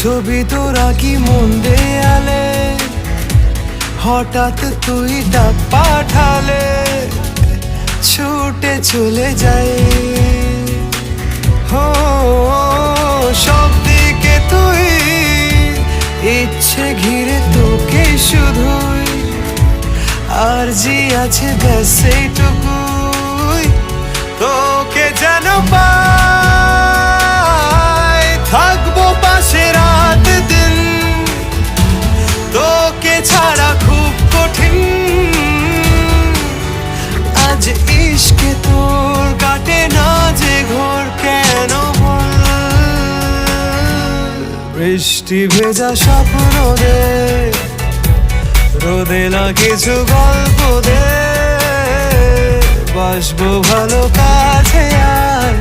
ছবি তোরা কি মন দেয়ালে, হঠাৎ তুই ডাক পাঠালে ছুটে চলে যায়। হো সব দিকে তুই, ইচ্ছে ঘিরে তোকে শুধুই, আর জি আছে ব্যাস এইটুকুই, তোকে যেন পাই, থাকবো পাশে রাত দিন, তোকে ছাড়া খুব কঠিন। আজ ইশকে তোর কাটে না যে ঘর, কেন বল? বৃষ্টি ভেজা স্বপ্ন দে, রোদে না কিছু গল্প দে, বাসবো ভালো কাছে আর